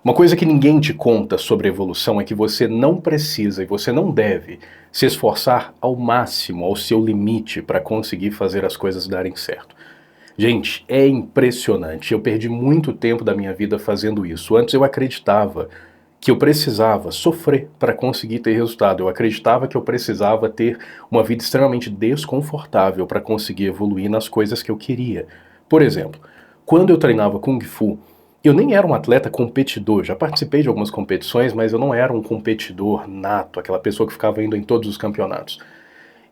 Uma coisa que ninguém te conta sobre evolução é que você não precisa e você não deve se esforçar ao máximo, ao seu limite, para conseguir fazer as coisas darem certo. Gente, é impressionante. Eu perdi muito tempo da minha vida fazendo isso. Antes eu acreditava que eu precisava sofrer para conseguir ter resultado. Eu acreditava que eu precisava ter uma vida extremamente desconfortável para conseguir evoluir nas coisas que eu queria. Por exemplo, quando eu treinava Kung Fu, eu nem era um atleta competidor. Já participei de algumas competições, mas eu não era um competidor nato, aquela pessoa que ficava indo em todos os campeonatos.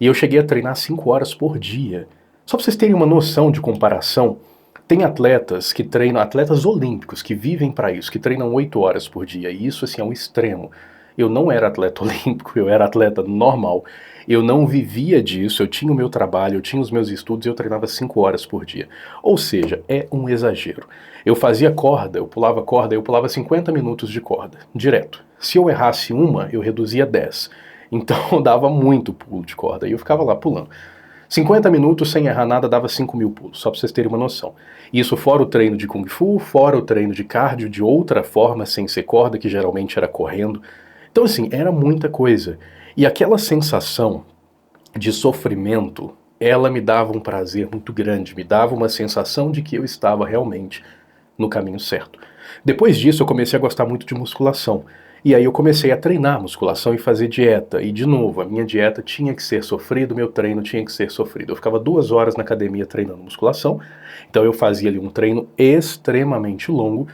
E eu cheguei a treinar 5 horas por dia. Só para vocês terem uma noção de comparação, tem atletas que treinam, atletas olímpicos que vivem para isso, que treinam 8 horas por dia, e isso assim é um extremo. Eu não era atleta olímpico, eu era atleta normal, eu não vivia disso, eu tinha o meu trabalho, eu tinha os meus estudos e eu treinava 5 horas por dia. Ou seja, é um exagero. Eu fazia corda, eu pulava 50 minutos de corda, direto. Se eu errasse uma, eu reduzia 10. Então dava muito pulo de corda e eu ficava lá pulando. 50 minutos sem errar nada dava 5.000 pulos, só para vocês terem uma noção. Isso fora o treino de Kung Fu, fora o treino de cardio de outra forma, sem ser corda, que geralmente era correndo. Então assim, era muita coisa. E aquela sensação de sofrimento, ela me dava um prazer muito grande, me dava uma sensação de que eu estava realmente no caminho certo. Depois disso eu comecei a gostar muito de musculação. E aí eu comecei a treinar musculação e fazer dieta. E de novo, a minha dieta tinha que ser sofrida, o meu treino tinha que ser sofrido. Eu ficava 2 horas na academia treinando musculação, então eu fazia ali um treino extremamente longo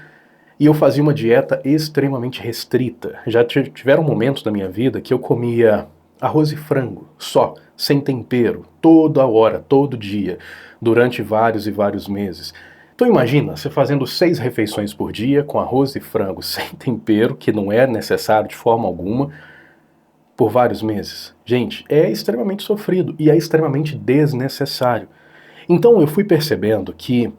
e eu fazia uma dieta extremamente restrita. Já tiveram momentos na minha vida que eu comia arroz e frango, só, sem tempero, toda hora, todo dia, durante vários e vários meses. Então imagina, você fazendo 6 refeições por dia, com arroz e frango sem tempero, que não é necessário de forma alguma, por vários meses. Gente, é extremamente sofrido e é extremamente desnecessário. Então eu fui percebendo que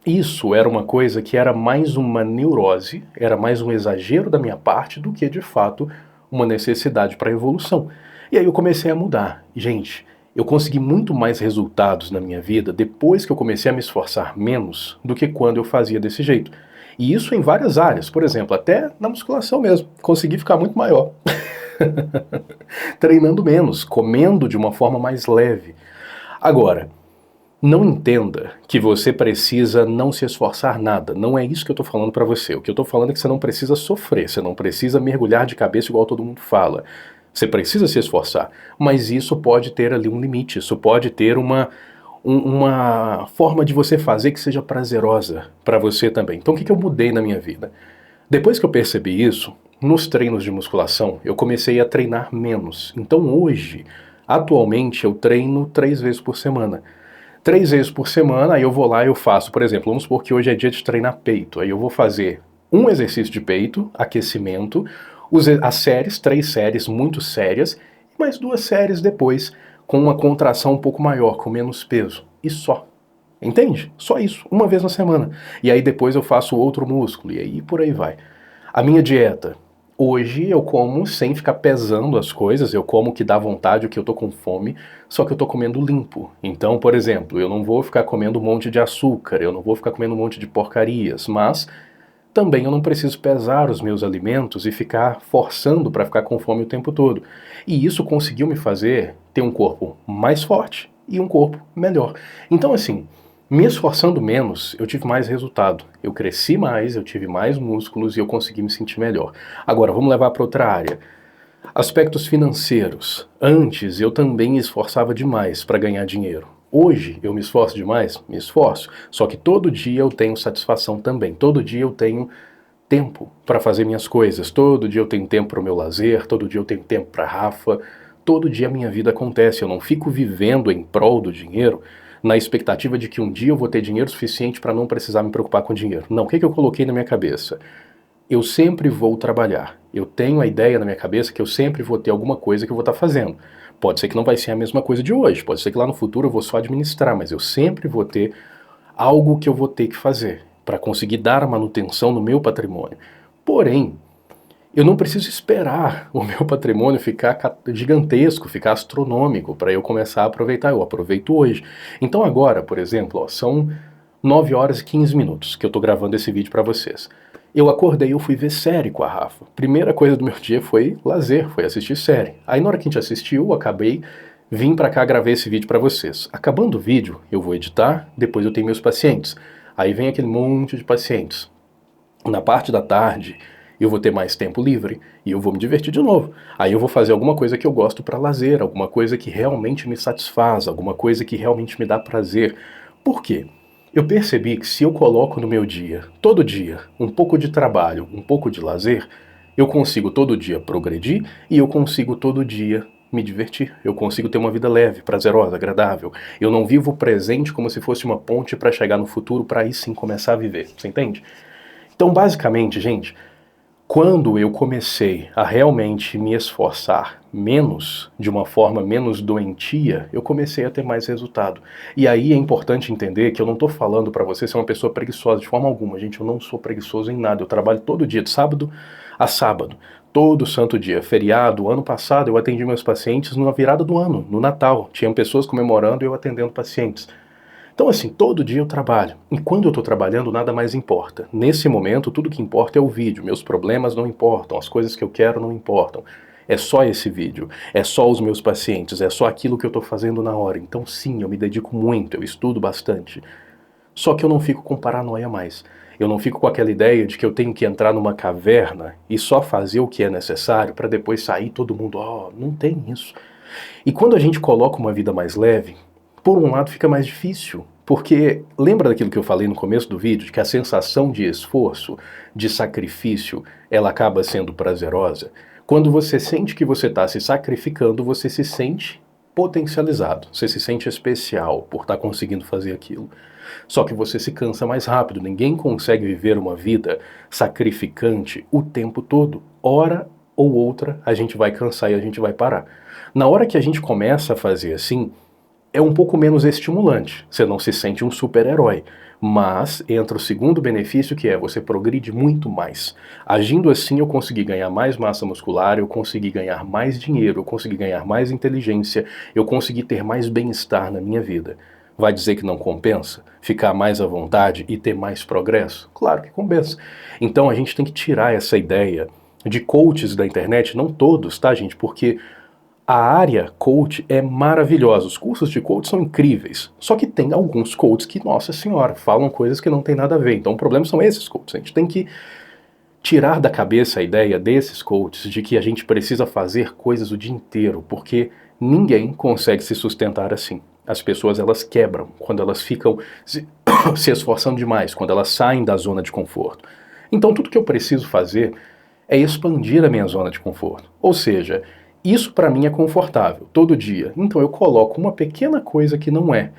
isso era uma coisa que era mais uma neurose, era mais um exagero da minha parte do que de fato uma necessidade para a evolução. E aí eu comecei a mudar. Gente, eu consegui muito mais resultados na minha vida depois que eu comecei a me esforçar menos do que quando eu fazia desse jeito. E isso em várias áreas, por exemplo, até na musculação mesmo. Consegui ficar muito maior. Treinando menos, comendo de uma forma mais leve. Agora, não entenda que você precisa não se esforçar nada. Não é isso que eu estou falando para você. O que eu estou falando é que você não precisa sofrer, você não precisa mergulhar de cabeça igual todo mundo fala. Você precisa se esforçar, mas isso pode ter ali um limite, isso pode ter uma forma de você fazer que seja prazerosa para você também. Então o que eu mudei na minha vida? Depois que eu percebi isso, nos treinos de musculação, eu comecei a treinar menos. Então hoje, atualmente, eu treino 3 vezes por semana. 3 vezes por semana, aí eu vou lá e eu faço, por exemplo, vamos supor que hoje é dia de treinar peito, aí eu vou fazer um exercício de peito, aquecimento, as séries, 3 séries muito sérias, e mais 2 séries depois, com uma contração um pouco maior, com menos peso, e só. Entende? Só isso, uma vez na semana. E aí depois eu faço outro músculo, e aí por aí vai. A minha dieta. Hoje eu como sem ficar pesando as coisas, eu como o que dá vontade, o que eu tô com fome, só que eu tô comendo limpo. Então, por exemplo, eu não vou ficar comendo um monte de açúcar, eu não vou ficar comendo um monte de porcarias, mas também eu não preciso pesar os meus alimentos e ficar forçando para ficar com fome o tempo todo. E isso conseguiu me fazer ter um corpo mais forte e um corpo melhor. Então, assim, me esforçando menos, eu tive mais resultado. Eu cresci mais, eu tive mais músculos e eu consegui me sentir melhor. Agora, vamos levar para outra área. Aspectos financeiros. Antes eu também me esforçava demais para ganhar dinheiro. Hoje eu me esforço demais? Me esforço. Só que todo dia eu tenho satisfação também. Todo dia eu tenho tempo para fazer minhas coisas. Todo dia eu tenho tempo para o meu lazer. Todo dia eu tenho tempo para a Rafa. Todo dia a minha vida acontece. Eu não fico vivendo em prol do dinheiro na expectativa de que um dia eu vou ter dinheiro suficiente para não precisar me preocupar com dinheiro. Não, o que eu coloquei na minha cabeça? Eu sempre vou trabalhar. Eu tenho a ideia na minha cabeça que eu sempre vou ter alguma coisa que eu vou estar fazendo. Pode ser que não vai ser a mesma coisa de hoje, pode ser que lá no futuro eu vou só administrar, mas eu sempre vou ter algo que eu vou ter que fazer para conseguir dar a manutenção no meu patrimônio. Porém, eu não preciso esperar o meu patrimônio ficar gigantesco, ficar astronômico para eu começar a aproveitar. Eu aproveito hoje. Então agora, por exemplo, são 9 horas e 15 minutos que eu estou gravando esse vídeo para vocês. Eu acordei, eu fui ver série com a Rafa. Primeira coisa do meu dia foi lazer, foi assistir série. Aí na hora que a gente assistiu, eu acabei, vim pra cá, gravei esse vídeo pra vocês. Acabando o vídeo, eu vou editar, depois eu tenho meus pacientes. Aí vem aquele monte de pacientes. Na parte da tarde, eu vou ter mais tempo livre e eu vou me divertir de novo. Aí eu vou fazer alguma coisa que eu gosto pra lazer, alguma coisa que realmente me satisfaz, alguma coisa que realmente me dá prazer. Por quê? Eu percebi que se eu coloco no meu dia, todo dia, um pouco de trabalho, um pouco de lazer, eu consigo todo dia progredir e eu consigo todo dia me divertir. Eu consigo ter uma vida leve, prazerosa, agradável. Eu não vivo o presente como se fosse uma ponte para chegar no futuro, para aí sim começar a viver. Você entende? Então, basicamente, gente, quando eu comecei a realmente me esforçar menos, de uma forma menos doentia, eu comecei a ter mais resultado. E aí é importante entender que eu não estou falando para você ser uma pessoa preguiçosa de forma alguma, gente, eu não sou preguiçoso em nada, eu trabalho todo dia, de sábado a sábado, todo santo dia. Feriado, ano passado eu atendi meus pacientes na virada do ano, no Natal, tinham pessoas comemorando e eu atendendo pacientes. Então, assim, todo dia eu trabalho. E quando eu estou trabalhando, nada mais importa. Nesse momento, tudo que importa é o vídeo. Meus problemas não importam, as coisas que eu quero não importam. É só esse vídeo, é só os meus pacientes, é só aquilo que eu estou fazendo na hora. Então, sim, eu me dedico muito, eu estudo bastante. Só que eu não fico com paranoia mais. Eu não fico com aquela ideia de que eu tenho que entrar numa caverna e só fazer o que é necessário para depois sair todo mundo, não tem isso. E quando a gente coloca uma vida mais leve, por um lado fica mais difícil, porque lembra daquilo que eu falei no começo do vídeo, de que a sensação de esforço, de sacrifício, ela acaba sendo prazerosa? Quando você sente que você está se sacrificando, você se sente potencializado, você se sente especial por estar conseguindo fazer aquilo. Só que você se cansa mais rápido, ninguém consegue viver uma vida sacrificante o tempo todo. Hora ou outra a gente vai cansar e a gente vai parar. Na hora que a gente começa a fazer assim, é um pouco menos estimulante, você não se sente um super-herói. Mas entra o segundo benefício, que é você progride muito mais. Agindo assim, eu consegui ganhar mais massa muscular, eu consegui ganhar mais dinheiro, eu consegui ganhar mais inteligência, eu consegui ter mais bem-estar na minha vida. Vai dizer que não compensa? Ficar mais à vontade e ter mais progresso? Claro que compensa. Então a gente tem que tirar essa ideia de coaches da internet, não todos, tá, gente? Porque a área coach é maravilhosa, os cursos de coach são incríveis, só que tem alguns coaches que, nossa senhora, falam coisas que não tem nada a ver, então o problema são esses coaches, a gente tem que tirar da cabeça a ideia desses coaches de que a gente precisa fazer coisas o dia inteiro, porque ninguém consegue se sustentar assim. As pessoas, elas quebram quando elas ficam se esforçando demais, quando elas saem da zona de conforto. Então tudo que eu preciso fazer é expandir a minha zona de conforto, ou seja, isso para mim é confortável, todo dia. Então eu coloco uma pequena coisa que não é.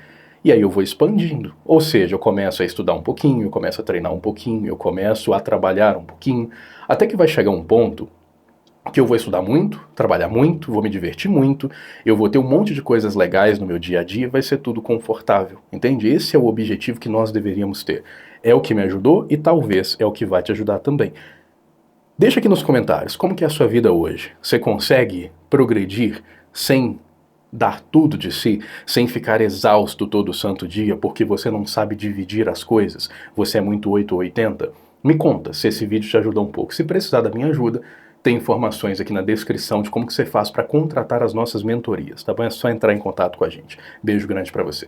E aí eu vou expandindo. Ou seja, eu começo a estudar um pouquinho, eu começo a treinar um pouquinho, eu começo a trabalhar um pouquinho, até que vai chegar um ponto que eu vou estudar muito, trabalhar muito, vou me divertir muito, eu vou ter um monte de coisas legais no meu dia a dia, vai ser tudo confortável. Entende? Esse é o objetivo que nós deveríamos ter. É o que me ajudou e talvez é o que vai te ajudar também. Deixa aqui nos comentários, como que é a sua vida hoje? Você consegue progredir sem dar tudo de si, sem ficar exausto todo santo dia porque você não sabe dividir as coisas? Você é muito 8 ou 80? Me conta se esse vídeo te ajudou um pouco. Se precisar da minha ajuda, tem informações aqui na descrição de como que você faz para contratar as nossas mentorias, tá bom? É só entrar em contato com a gente. Beijo grande para você.